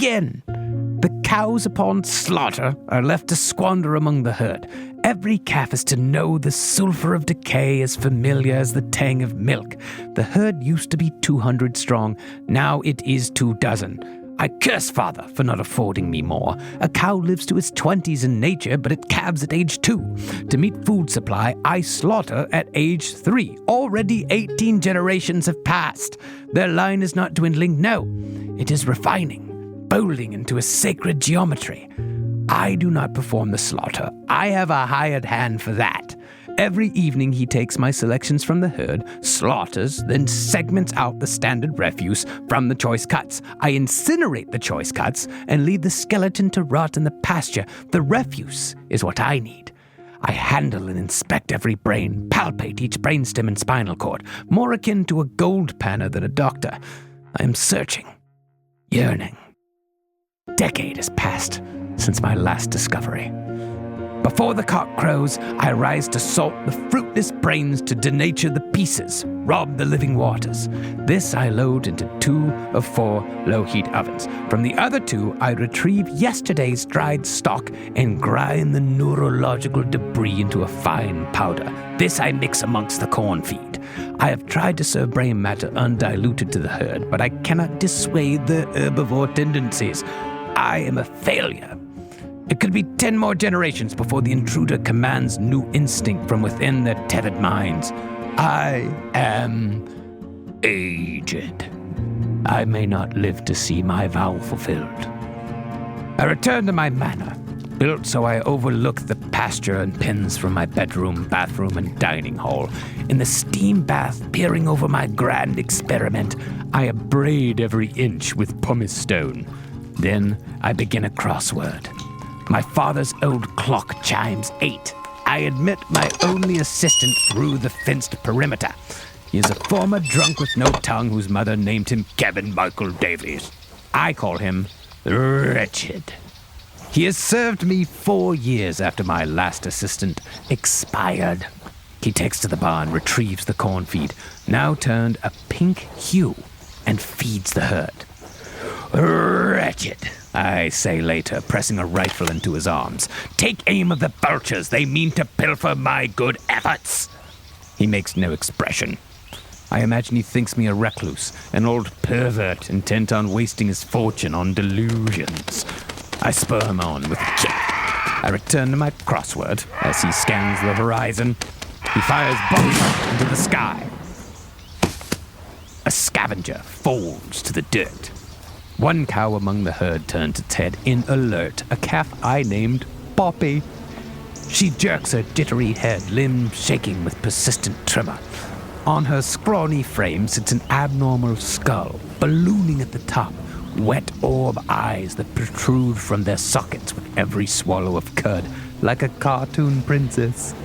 begin. The cows upon slaughter are left to squander among the herd. Every calf is to know the sulphur of decay as familiar as the tang of milk. The herd used to be 200 strong, now it is 24. I curse father for not affording me more. A cow lives to its 20s in nature, but it calves at age 2. To meet food supply, I slaughter at age 3. Already 18 generations have passed. Their line is not dwindling, no, it is refining, bowling into a sacred geometry. I do not perform the slaughter. I have a hired hand for that. Every evening he takes my selections from the herd, slaughters, then segments out the standard refuse from the choice cuts. I incinerate the choice cuts and leave the skeleton to rot in the pasture. The refuse is what I need. I handle and inspect every brain, palpate each brainstem and spinal cord, more akin to a gold panner than a doctor. I am searching, yearning. A decade has passed since my last discovery. Before the cock crows, I rise to salt the fruitless brains, to denature the pieces, rob the living waters. This I load into 2 of 4 low-heat ovens. From the other 2, I retrieve yesterday's dried stock and grind the neurological debris into a fine powder. This I mix amongst the corn feed. I have tried to serve brain matter undiluted to the herd, but I cannot dissuade the herbivore tendencies. I am a failure. It could be 10 more generations before the intruder commands new instinct from within their tethered minds. I am aged. I may not live to see my vow fulfilled. I return to my manor, built so I overlook the pasture and pens from my bedroom, bathroom, and dining hall. In the steam bath, peering over my grand experiment, I abrade every inch with pumice stone. Then I begin a crossword. My father's old clock chimes 8. I admit my only assistant through the fenced perimeter. He is a former drunk with no tongue whose mother named him Kevin Michael Davies. I call him Wretched. He has served me 4 years after my last assistant expired. He takes to the barn, retrieves the corn feed, now turned a pink hue, and feeds the herd. Wretched, I say later, pressing a rifle into his arms. Take aim of the vultures, they mean to pilfer my good efforts. He makes no expression. I imagine he thinks me a recluse, an old pervert intent on wasting his fortune on delusions. I spur him on with a kick. I return to my crossword as he scans the horizon. He fires bolts into the sky. A scavenger falls to the dirt. One cow among the herd turns its head in alert, a calf I named Poppy. She jerks her jittery head, limbs shaking with persistent tremor. On her scrawny frame sits an abnormal skull, ballooning at the top, wet orb eyes that protrude from their sockets with every swallow of cud, like a cartoon princess.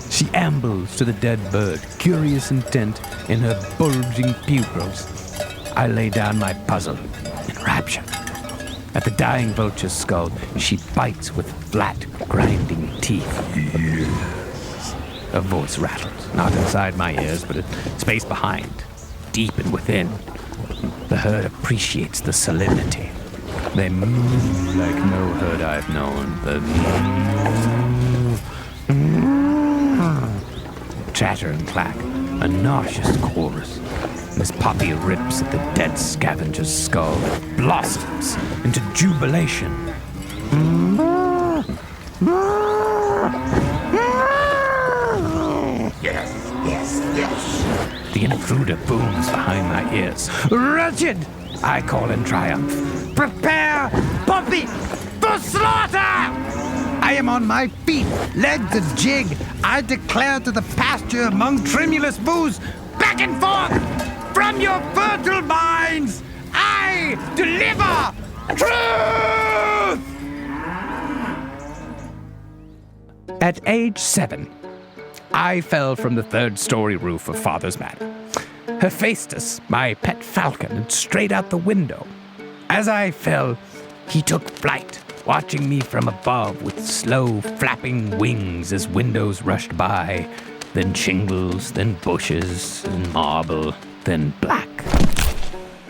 She ambles to the dead bird, curious intent in her bulging pupils. I lay down my puzzle in rapture. At the dying vulture's skull, she bites with flat, grinding teeth. A voice rattles, not inside my ears, but a space behind, deep and within. The herd appreciates the solemnity. They move like no herd I've known. Chatter and clack, a nauseous chorus. As Poppy rips at the dead scavenger's skull, it blossoms into jubilation. Yes. The intruder booms behind my ears. Wretched, I call in triumph. Prepare, Poppy, for slaughter! I am on my feet, legs a jig. I declare to the pasture among tremulous boos, back and forth! From your fertile minds, I deliver truth! At age 7, I fell from the 3rd-story roof of Father's manor. Hephaestus, my pet falcon, had strayed out the window. As I fell, he took flight, watching me from above with slow, flapping wings as windows rushed by, then shingles, then bushes, and marble, then black.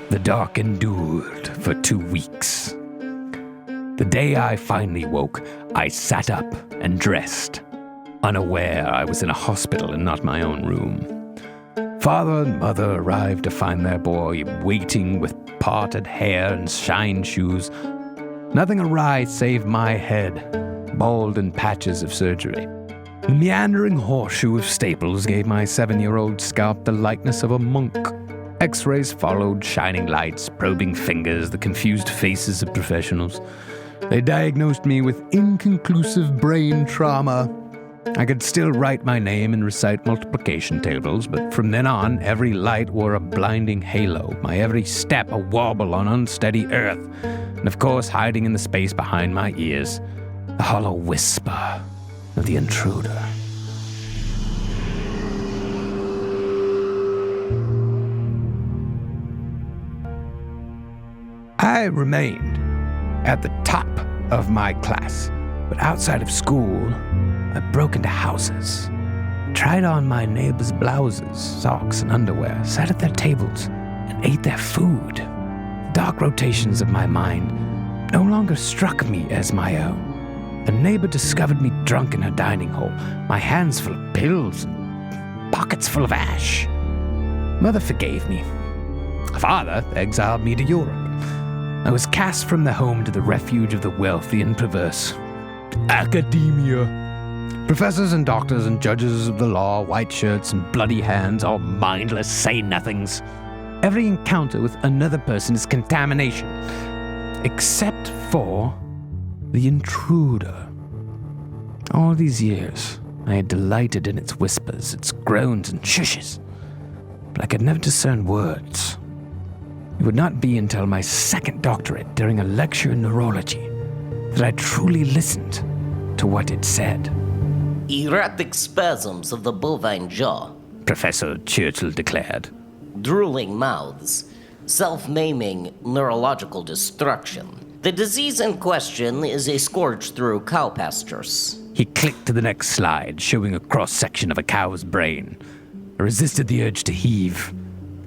The dark endured for 2 weeks. The day I finally woke, I sat up and dressed, unaware I was in a hospital and not my own room. Father and mother arrived to find their boy waiting with parted hair and shined shoes. Nothing awry save my head, bald in patches of surgery. The meandering horseshoe of staples gave my 7-year-old scalp the likeness of a monk. X-rays followed, shining lights, probing fingers, the confused faces of professionals. They diagnosed me with inconclusive brain trauma. I could still write my name and recite multiplication tables, but from then on, every light wore a blinding halo, my every step a wobble on unsteady earth, and of course, hiding in the space behind my ears, the hollow whisper of the intruder. I remained at the top of my class, but outside of school, I broke into houses, tried on my neighbors' blouses, socks, and underwear, sat at their tables, and ate their food. The dark rotations of my mind no longer struck me as my own. A neighbor discovered me drunk in her dining hall, my hands full of pills and pockets full of ash. Mother forgave me. Father exiled me to Europe. I was cast from the home to the refuge of the wealthy and perverse. Academia. Professors and doctors and judges of the law, white shirts and bloody hands, all mindless say-nothings. Every encounter with another person is contamination, except for the intruder. All these years, I had delighted in its whispers, its groans and shushes, but I could never discern words. It would not be until my second doctorate during a lecture in neurology that I truly listened to what it said. Erratic spasms of the bovine jaw, Professor Churchill declared. drooling mouths, self-maiming neurological destruction. The disease in question is a scourge through cow pastures. He clicked to the next slide, showing a cross-section of a cow's brain. I resisted the urge to heave.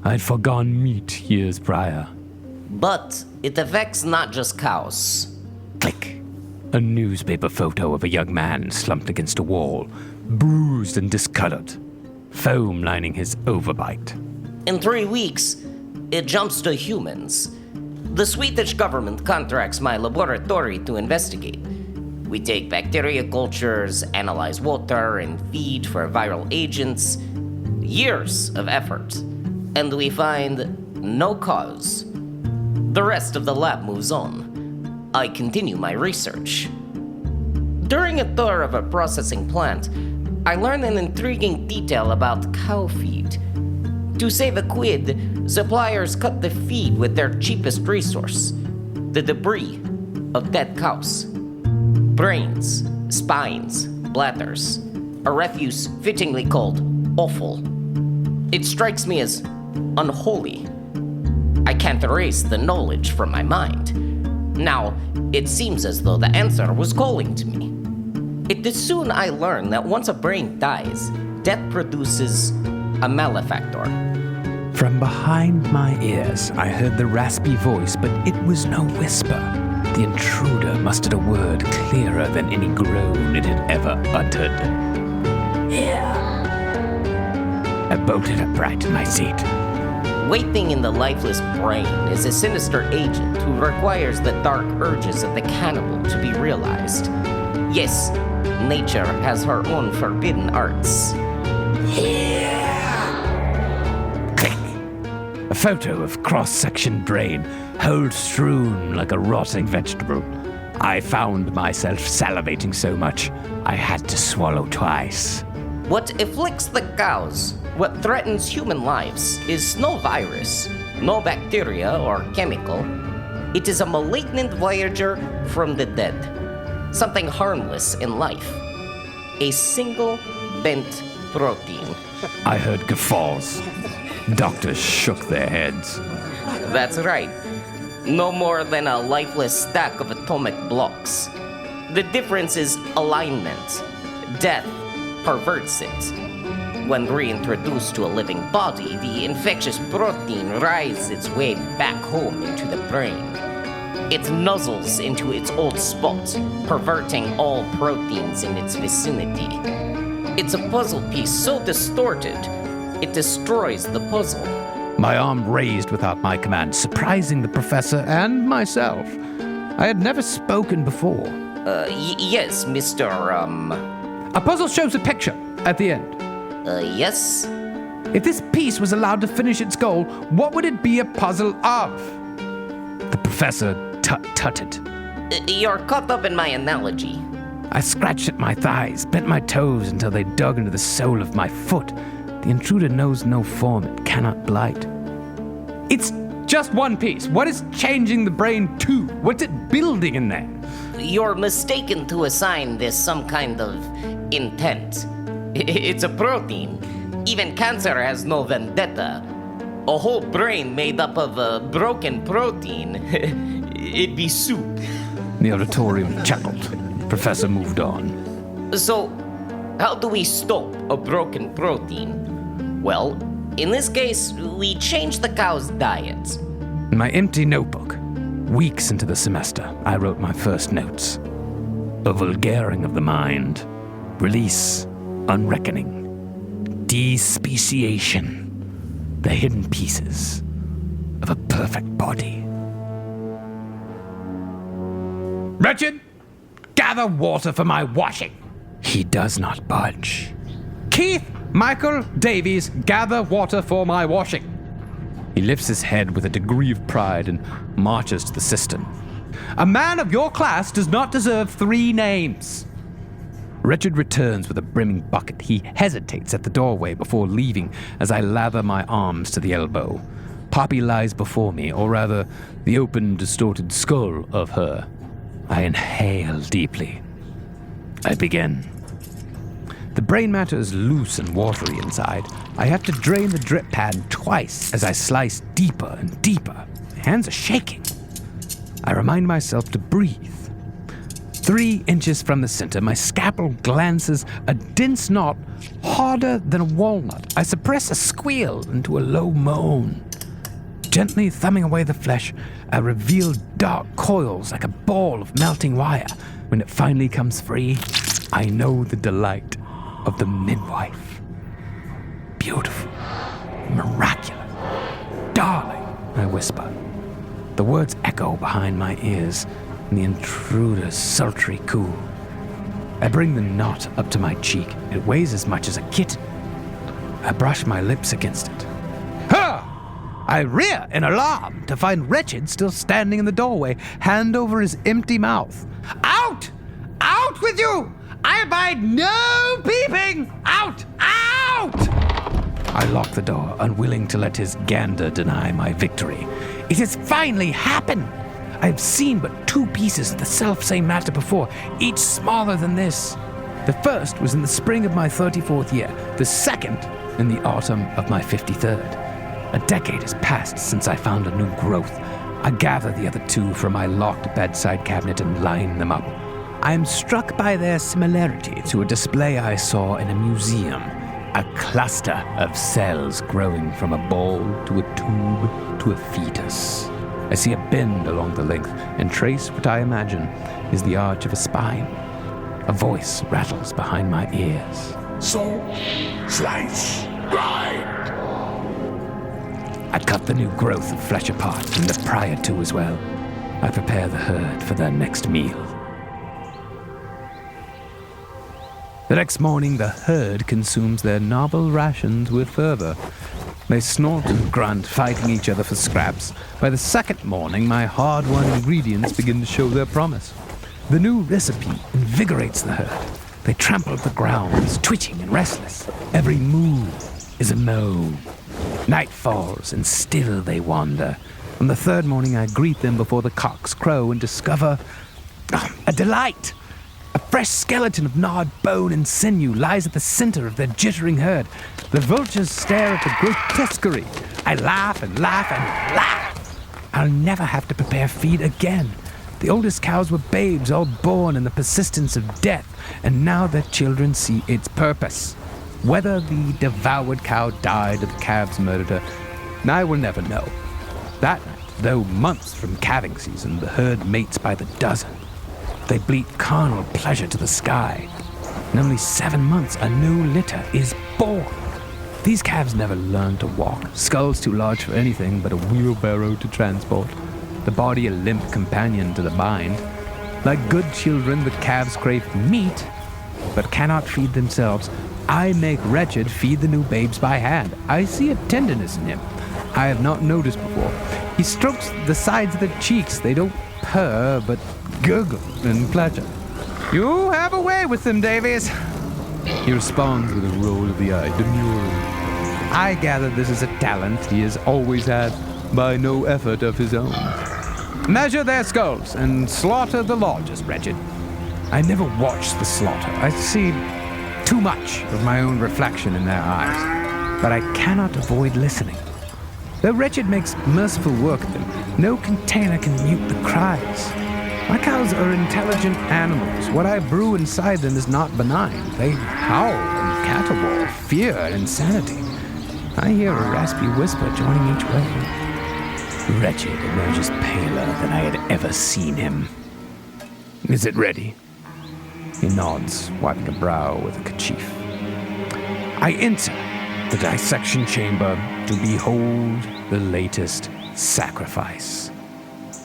I had foregone meat years prior. But it affects not just cows. Click. A newspaper photo of a young man slumped against a wall, bruised and discolored, foam lining his overbite. In 3 weeks, it jumps to humans. The Swedish government contracts my laboratory to investigate. We take bacteria cultures, analyze water, and feed for viral agents. Years of effort. And we find no cause. The rest of the lab moves on. I continue my research. During a tour of a processing plant, I learned an intriguing detail about cow feed. To save a quid, suppliers cut the feed with their cheapest resource, the debris of dead cows. Brains, spines, bladders, a refuse fittingly called offal. It strikes me as unholy. I can't erase the knowledge from my mind. Now, it seems as though the answer was calling to me. It is soon I learn that once a brain dies, death produces a malefactor. From behind my ears, I heard the raspy voice, but it was no whisper. The intruder mustered a word clearer than any groan it had ever uttered. Yeah. I bolted upright in my seat. Waiting in the lifeless brain is a sinister agent who requires the dark urges of the cannibal to be realized. Yes, nature has her own forbidden arts. Click. A photo of cross-section brain, hole strewn like a rotting vegetable. I found myself salivating so much, I had to swallow twice. What afflicts the cows, what threatens human lives, is no virus, no bacteria or chemical. It is a malignant voyager from the dead. Something harmless in life. A single bent protein. I heard guffaws. Doctors shook their heads. That's right. No more than a lifeless stack of atomic blocks. The difference is alignment. Death perverts it. When reintroduced to a living body, the infectious protein rises its way back home into the brain. It nuzzles into its old spot, perverting all proteins in its vicinity. It's a puzzle piece so distorted, it destroys the puzzle. My arm raised without my command, surprising the professor and myself. I had never spoken before. Yes, Mr. A puzzle shows a picture at the end. Yes? If this piece was allowed to finish its goal, what would it be a puzzle of? The professor tutted. You're caught up in my analogy. I scratched at my thighs, bent my toes until they dug into the sole of my foot. The intruder knows no form it cannot blight. It's just one piece. What is changing the brain to? What's it building in there? You're mistaken to assign this some kind of intent. It's a protein. Even cancer has no vendetta. A whole brain made up of a broken protein. It'd be soup. The auditorium chuckled. The professor moved on. So, how do we stop a broken protein? Well, in this case, we change the cow's diet. In my empty notebook, weeks into the semester, I wrote my first notes. A vulgaring of the mind, release, unreckoning, despeciation, the hidden pieces of a perfect body. Wretched, gather water for my washing. He does not budge. Keith, Michael, Davies, gather water for my washing. He lifts his head with a degree of pride and marches to the cistern. A man of your class does not deserve 3 names. Richard returns with a brimming bucket. He hesitates at the doorway before leaving as I lather my arms to the elbow. Poppy lies before me, or rather, the open, distorted skull of her. I inhale deeply. I begin. The brain matter is loose and watery inside. I have to drain the drip pad twice as I slice deeper and deeper. My hands are shaking. I remind myself to breathe. 3 inches from the center, my scalpel glances a dense knot harder than a walnut. I suppress a squeal into a low moan. Gently thumbing away the flesh, I reveal dark coils like a ball of melting wire. When it finally comes free, I know the delight of the midwife. Beautiful, miraculous, darling, I whisper. The words echo behind my ears in the intruder's sultry coo. I bring the knot up to my cheek. It weighs as much as a kitten. I brush my lips against it. Ha! I rear in alarm to find Wretched still standing in the doorway, hand over his empty mouth. Out! Out with you! I abide no peeping! Out! Out! I lock the door, unwilling to let his gander deny my victory. It has finally happened! I have seen but 2 pieces of the self-same matter before, each smaller than this. The first was in the spring of my 34th year, the second in the autumn of my 53rd. A decade has passed since I found a new growth. I gather the other 2 from my locked bedside cabinet and line them up. I am struck by their similarity to a display I saw in a museum. A cluster of cells growing from a ball to a tube to a fetus. I see a bend along the length and trace what I imagine is the arch of a spine. A voice rattles behind my ears. So, slice, grind. I cut the new growth of flesh apart and the prior too as well. I prepare the herd for their next meal. The next morning, the herd consumes their novel rations with fervor. They snort and grunt, fighting each other for scraps. By the second morning, my hard-won ingredients begin to show their promise. The new recipe invigorates the herd. They trample the grounds, twitching and restless. Every move is a moan. Night falls, and still they wander. On the 3rd morning, I greet them before the cocks crow and discover a delight. A fresh skeleton of gnawed bone and sinew lies at the center of their jittering herd. The vultures stare at the grotesquerie. I laugh and laugh and laugh. I'll never have to prepare feed again. The oldest cows were babes, all born in the persistence of death, and now their children see its purpose. Whether the devoured cow died or the calves murdered her, I will never know. That night, Though months from calving season, the herd mates by the dozen. They bleat carnal pleasure to the sky. In only 7 months, a new litter is born. These calves never learn to walk, skulls too large for anything but a wheelbarrow to transport, the body a limp companion to the bind. Like good children, the calves crave meat, but cannot feed themselves. I make Wretched feed the new babes by hand. I see a tenderness in him I have not noticed before. He strokes the sides of the cheeks. They don't purr, but gurgle in pleasure. You have a way with them, Davies. He responds with a roll of the eye, demurely. I gather this is a talent he has always had, by no effort of his own. Measure their skulls and slaughter the largest, Wretched. I never watch the slaughter. I see too much of my own reflection in their eyes, but I cannot avoid listening. Though Wretched makes merciful work of them, no container can mute the cries. My cows are intelligent animals. What I brew inside them is not benign. They howl and caterwaul, fear and insanity. I hear a raspy whisper joining each way. Wretched emerges paler than I had ever seen him. Is it ready? He nods, wiping a brow with a kerchief. I enter the dissection chamber to behold the latest sacrifice.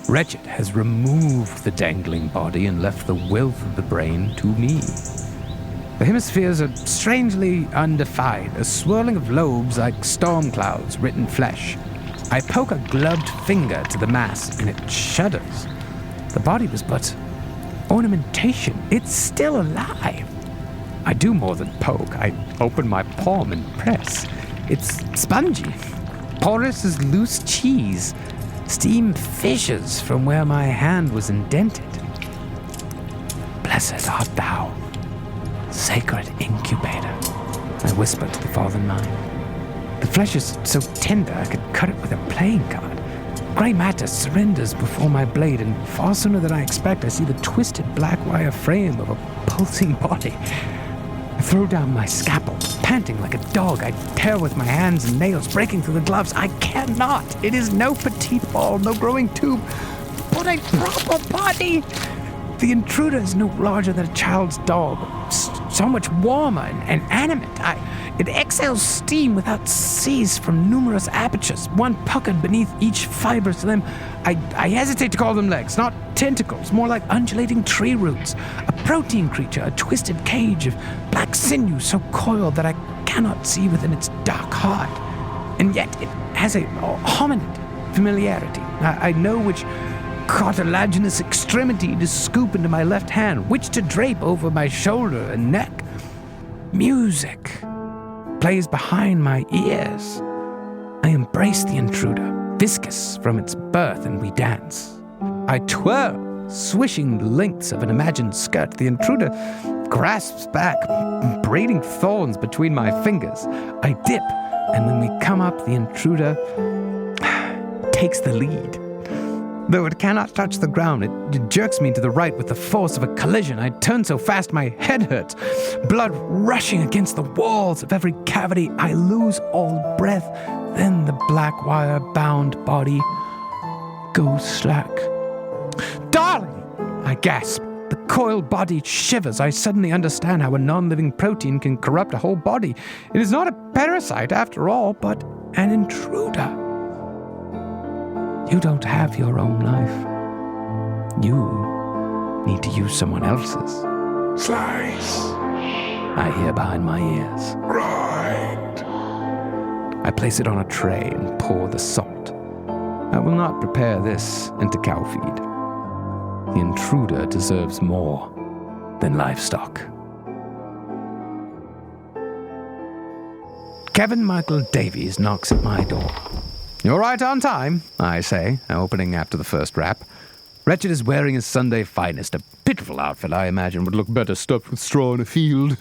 Wretched has removed the dangling body and left the wealth of the brain to me. The hemispheres are strangely undefined, a swirling of lobes like storm clouds writ in flesh. I poke a gloved finger to the mass, and it shudders. The body was but ornamentation. It's still alive. I do more than poke. I open my palm and press. It's spongy, porous as loose cheese. Steam fissures from where my hand was indented. Blessed art thou, sacred incubator, I whispered to the fallen mind. The flesh is so tender I could cut it with a playing card. Grey matter surrenders before my blade, and far sooner than I expect, I see the twisted black wire frame of a pulsing body. I throw down my scalpel, panting like a dog. I tear with my hands and nails, breaking through the gloves. I cannot. It is no petite ball, no growing tube, but a proper body. The intruder is no larger than a child's dog, so much warmer and animate. It exhales steam without cease from numerous apertures, one puckered beneath each fibrous limb. I hesitate to call them legs, not tentacles, more like undulating tree roots. A protein creature, a twisted cage of black sinew so coiled that I cannot see within its dark heart. And yet it has a hominid familiarity. I know which cartilaginous extremity to scoop into my left hand, which to drape over my shoulder and neck. Music plays behind my ears. I embrace the intruder, viscous from its birth, and we dance. I twirl, swishing the lengths of an imagined skirt. The intruder grasps back, braiding thorns between my fingers. I dip, and when we come up, the intruder takes the lead. Though it cannot touch the ground, it jerks me to the right with the force of a collision. I turn so fast my head hurts, blood rushing against the walls of every cavity. I lose all breath. Then the black wire-bound body goes slack. Darling! I gasp. The coiled body shivers. I suddenly understand how a non-living protein can corrupt a whole body. It is not a parasite after all, but an intruder. You don't have your own life. You need to use someone else's. Slice. I hear behind my ears. Right. I place it on a tray and pour the salt. I will not prepare this into cow feed. The intruder deserves more than livestock. Kevin Michael Davies knocks at my door. You're right on time, I say, opening after the first rap. Wretched is wearing his Sunday finest, a pitiful outfit I imagine would look better stuffed with straw in a field.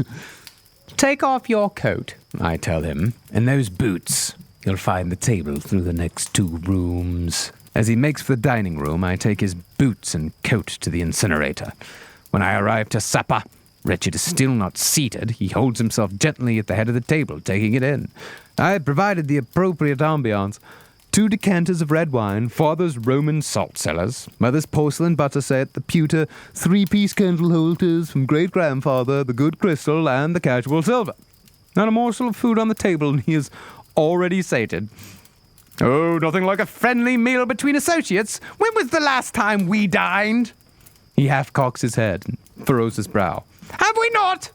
Take off your coat, I tell him, and those boots. You'll find the table through the next 2 rooms. As he makes for the dining room, I take his boots and coat to the incinerator. When I arrive to supper, Wretched is still not seated. He holds himself gently at the head of the table, taking it in. I had provided the appropriate ambiance. 2 decanters of red wine, father's Roman salt cellars, mother's porcelain butter set, the pewter 3-piece candle holders from great-grandfather, the good crystal, and the casual silver. Not a morsel of food on the table, and he is already sated. Oh, nothing like a friendly meal between associates. When was the last time we dined? He half cocks his head and furrows his brow. Have we not?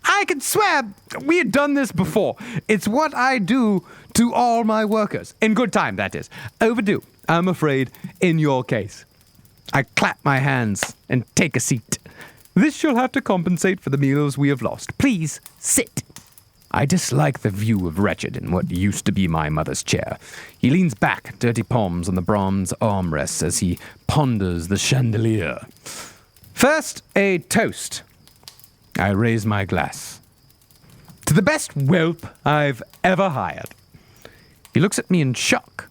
I can swear we had done this before. It's what I do to all my workers. In good time, that is. Overdue, I'm afraid, in your case. I clap my hands and take a seat. This shall have to compensate for the meals we have lost. Please, sit. I dislike the view of Wretched in what used to be my mother's chair. He leans back, dirty palms on the bronze armrests as he ponders the chandelier. First, a toast. I raise my glass. To the best whelp I've ever hired. He looks at me in shock.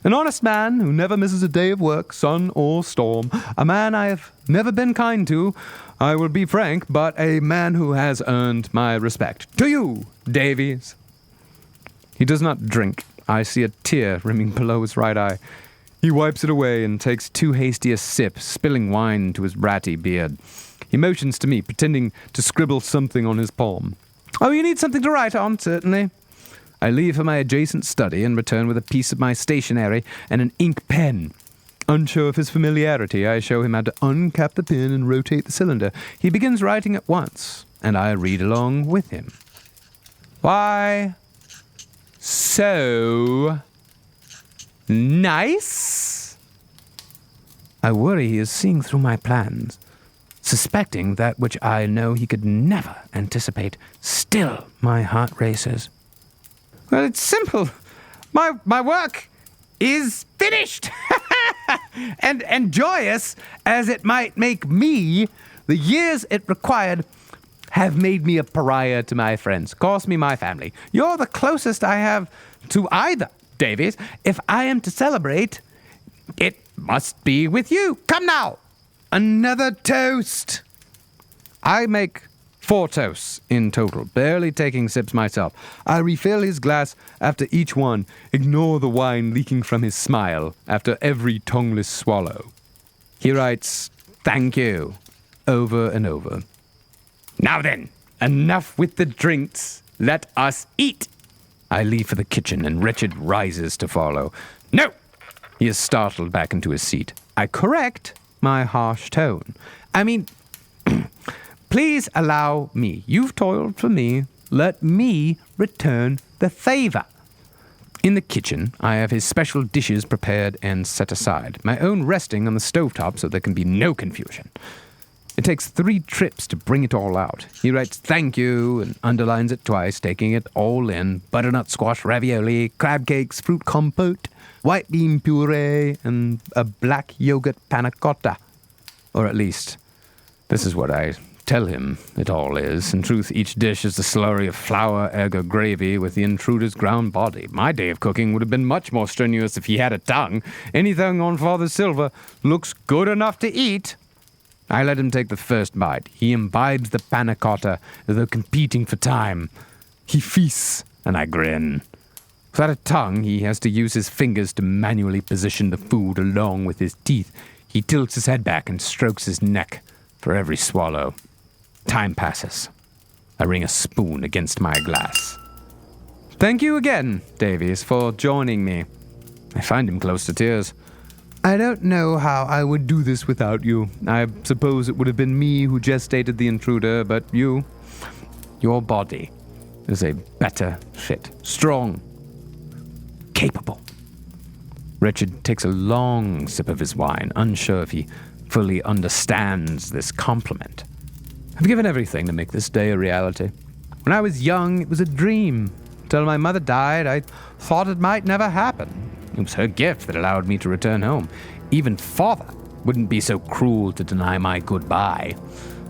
An honest man who never misses a day of work, sun or storm. A man I have never been kind to, I will be frank, but a man who has earned my respect. To you, Davies. He does not drink. I see a tear rimming below his right eye. He wipes it away and takes too hasty a sip, spilling wine into his ratty beard. He motions to me, pretending to scribble something on his palm. Oh, you need something to write on, certainly. I leave for my adjacent study and return with a piece of my stationery and an ink pen. Unsure of his familiarity, I show him how to uncap the pin and rotate the cylinder. He begins writing at once, and I read along with him. Why, so nice? I worry he is seeing through my plans, suspecting that which I know he could never anticipate. Still, my heart races. Well, it's simple. My work is finished. and joyous as it might make me, the years it required have made me a pariah to my friends, cost me my family. You're the closest I have to either, Davies. If I am to celebrate, it must be with you. Come now. Another toast. I make 4 toasts in total, barely taking sips myself. I refill his glass after each one, ignore the wine leaking from his smile after every tongueless swallow. He writes, "Thank you," over and over. Now then, enough with the drinks. Let us eat. I leave for the kitchen, and Wretched rises to follow. No! He is startled back into his seat. I correct my harsh tone. I mean, please allow me. You've toiled for me. Let me return the favor. In the kitchen, I have his special dishes prepared and set aside, my own resting on the stovetop so there can be no confusion. It takes 3 trips to bring it all out. He writes "thank you" and underlines it twice, taking it all in. Butternut squash ravioli, crab cakes, fruit compote, white bean puree, and a black yogurt panna cotta. Or at least, this is what I tell him it all is. In truth, each dish is a slurry of flour, egg, or gravy with the intruder's ground body. My day of cooking would have been much more strenuous if he had a tongue. Anything on Father Silver looks good enough to eat. I let him take the first bite. He imbibes the panna cotta as though competing for time. He feasts, and I grin. Without a tongue, he has to use his fingers to manually position the food along with his teeth. He tilts his head back and strokes his neck for every swallow. Time passes. I ring a spoon against my glass. Thank you again, Davies, for joining me. I find him close to tears. I don't know how I would do this without you. I suppose it would have been me who gestated the intruder, but your body is a better fit. Strong. Capable. Wretched takes a long sip of his wine, unsure if he fully understands this compliment. I've given everything to make this day a reality. When I was young, it was a dream. Until my mother died, I thought it might never happen. It was her gift that allowed me to return home. Even Father wouldn't be so cruel to deny my goodbye.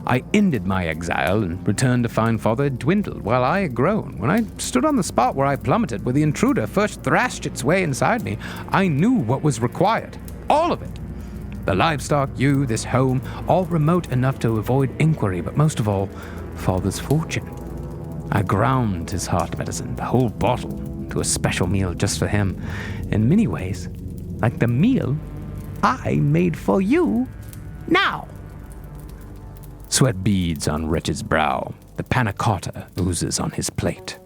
I ended my exile and returned to find Father had dwindled while I had grown. When I stood on the spot where I plummeted, where the intruder first thrashed its way inside me, I knew what was required. All of it. The livestock, you, this home, all remote enough to avoid inquiry, but most of all, Father's fortune. I ground his heart medicine, the whole bottle, into to a special meal just for him. In many ways, like the meal I made for you now. Sweat beads on Richard's brow. The panna cotta oozes on his plate.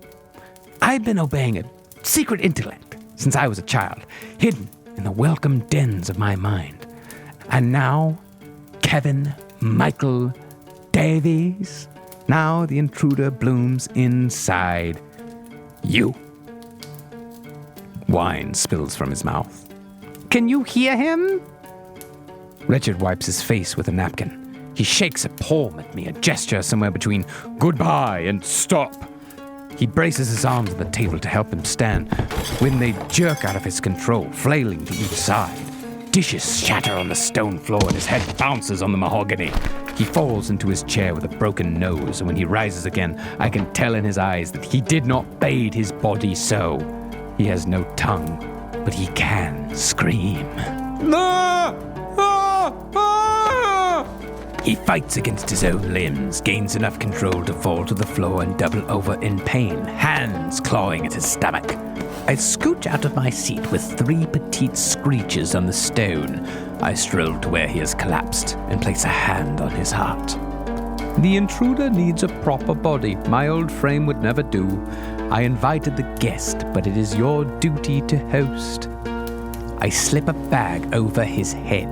I've been obeying a secret intellect since I was a child, hidden in the welcome dens of my mind. And now, Kevin Michael Davies, now the intruder blooms inside you. Wine spills from his mouth. Can you hear him? Richard wipes his face with a napkin. He shakes a palm at me, a gesture somewhere between goodbye and stop. He braces his arms on the table to help him stand when they jerk out of his control, flailing to each side. Dishes shatter on the stone floor and his head bounces on the mahogany. He falls into his chair with a broken nose, and when he rises again, I can tell in his eyes that he did not bathe his body so. He has no tongue, but he can scream. He fights against his own limbs, gains enough control to fall to the floor and double over in pain, hands clawing at his stomach. I scooch out of my seat with 3 petite screeches on the stone. I stroll to where he has collapsed and place a hand on his heart. The intruder needs a proper body. My old frame would never do. I invited the guest, but it is your duty to host. I slip a bag over his head,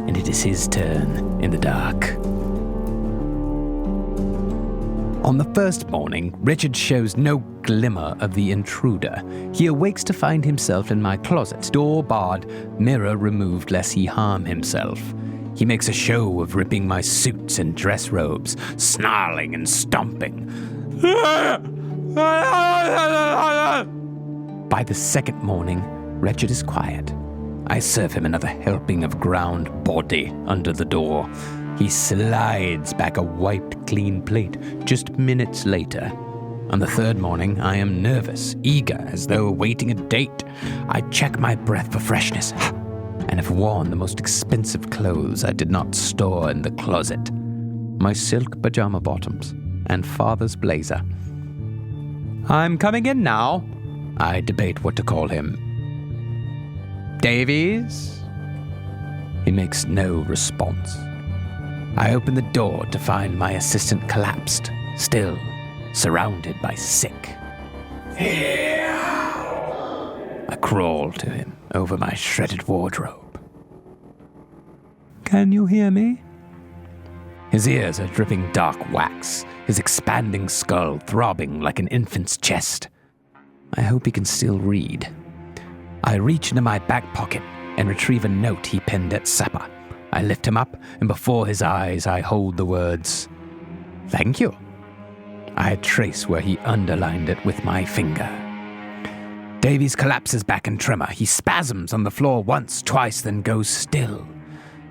and it is his turn in the dark. On the first morning, Richard shows no glimmer of the intruder. He awakes to find himself in my closet, door barred, mirror removed lest he harm himself. He makes a show of ripping my suits and dress robes, snarling and stomping. By the second morning, Richard is quiet. I serve him another helping of ground body under the door. He slides back a wiped clean plate just minutes later. On the third morning, I am nervous, eager, as though awaiting a date. I check my breath for freshness and have worn the most expensive clothes I did not store in the closet. My silk pajama bottoms and father's blazer. I'm coming in now. I debate what to call him. Davies? He makes no response. I open the door to find my assistant collapsed, still, surrounded by sick. I crawl to him over my shredded wardrobe. Can you hear me? His ears are dripping dark wax, his expanding skull throbbing like an infant's chest. I hope he can still read. I reach into my back pocket and retrieve a note he penned at supper. I lift him up, and before his eyes I hold the words, "Thank you." I trace where he underlined it with my finger. Davies collapses back in tremor. He spasms on the floor once, twice, then goes still.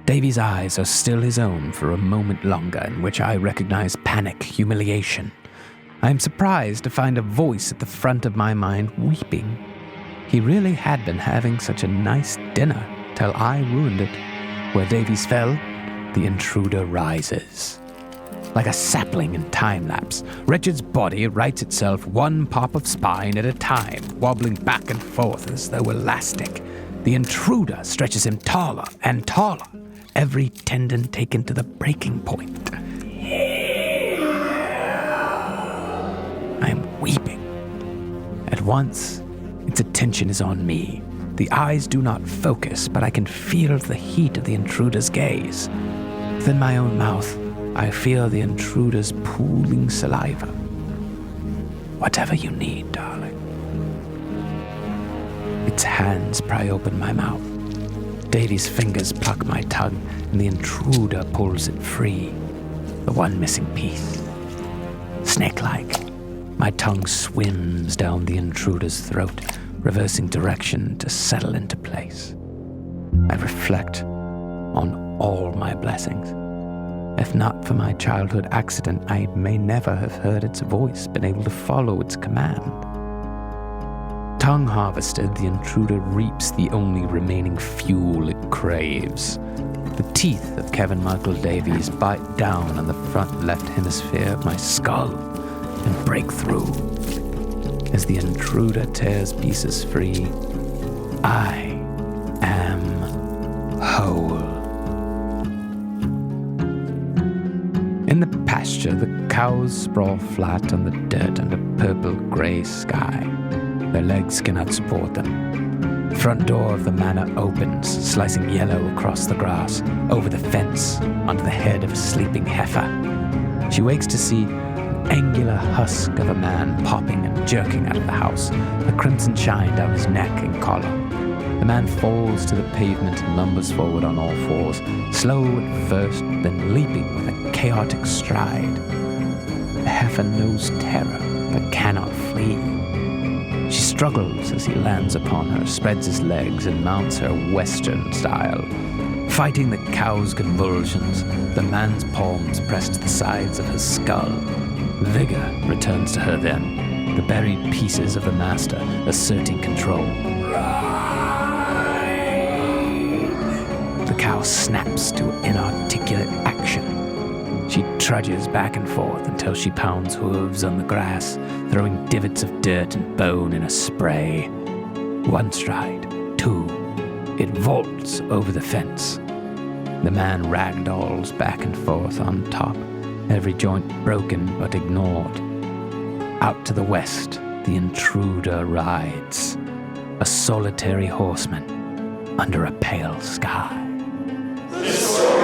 Davies' eyes are still his own for a moment longer, in which I recognize panic, humiliation. I am surprised to find a voice at the front of my mind weeping. He really had been having such a nice dinner till I ruined it. Where Davies fell, the intruder rises. Like a sapling in time-lapse, Richard's body rights itself one pop of spine at a time, wobbling back and forth as though elastic. The intruder stretches him taller and taller, every tendon taken to the breaking point. I am weeping. At once, its attention is on me. The eyes do not focus, but I can feel the heat of the intruder's gaze. Within my own mouth, I feel the intruder's pooling saliva. Whatever you need, darling. Its hands pry open my mouth. Davies' fingers pluck my tongue, and the intruder pulls it free. The one missing piece. Snake-like, my tongue swims down the intruder's throat, reversing direction to settle into place. I reflect on all my blessings. If not for my childhood accident, I may never have heard its voice, been able to follow its command. Tongue harvested, the intruder reaps the only remaining fuel it craves. The teeth of Kevin Michael Davies bite down on the front left hemisphere of my skull and break through. as the intruder tears pieces free. I am whole. In the pasture, the cows sprawl flat on the dirt under purple-grey sky. Their legs cannot support them. The front door of the manor opens, slicing yellow across the grass, over the fence, onto the head of a sleeping heifer. She wakes to see an angular husk of a man popping and jerking out of the house, a crimson shine down his neck and collar. The man falls to the pavement and lumbers forward on all fours, slow at first, then leaping with a chaotic stride. The heifer knows terror, but cannot flee. She struggles as he lands upon her, spreads his legs, and mounts her Western style. Fighting the cow's convulsions, the man's palms press to the sides of his skull. Vigor returns to her then, the buried pieces of the master asserting control. The cow snaps to inarticulate action. She trudges back and forth until she pounds hooves on the grass, throwing divots of dirt and bone in a spray. One stride, two. It vaults over the fence. The man ragdolls back and forth on top, every joint broken but ignored. Out to the west, the intruder rides, a solitary horseman under a pale sky. The story